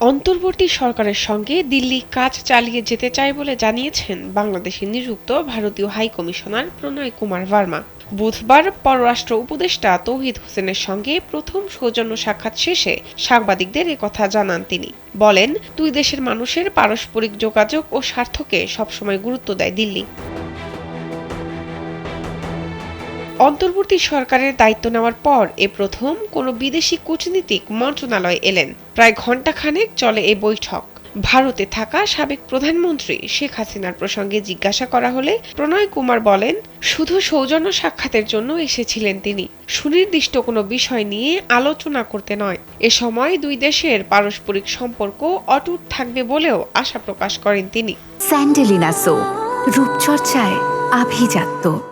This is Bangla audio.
অন্তর্বর্তী সরকারের সঙ্গে দিল্লি কাজ চালিয়ে যেতে চায় বলে জানিয়েছেন বাংলাদেশে নিযুক্ত ভারতীয় হাই কমিশনার প্রণয় কুমার ভার্মা। বুধবার পররাষ্ট্র উপদেষ্টা তৌহিদ হোসেনের সঙ্গে প্রথম সৌজন্য সাক্ষাৎ শেষে সাংবাদিকদের একথা জানান তিনি। বলেন, দুই দেশের মানুষের পারস্পরিক যোগাযোগ ও স্বার্থকে সবসময় গুরুত্ব দেয় দিল্লি। অন্তর্বর্তী সরকারের দায়িত্ব নেওয়ার পর এ প্রথম কোনো বিদেশি কূটনীতিক মন্ত্রণালয়ে এলেন। প্রায় ঘণ্টাখানেক চলে এই বৈঠক। ভারতে থাকা সাবেক প্রধানমন্ত্রী শেখ হাসিনার প্রসঙ্গে জিজ্ঞাসা করা হলে প্রণয় কুমার বলেন, শুধু সৌজন্য সাক্ষাতের জন্য এসেছিলেন তিনি, সুনির্দিষ্ট কোনো বিষয় নিয়ে আলোচনা করতে নয়। এ সময় দুই দেশের পারস্পরিক সম্পর্ক অটুট থাকবে বলেও আশা প্রকাশ করেন তিনি। স্যান্ডেলিনা সো, রূপচর্চায় আভিজাত্য।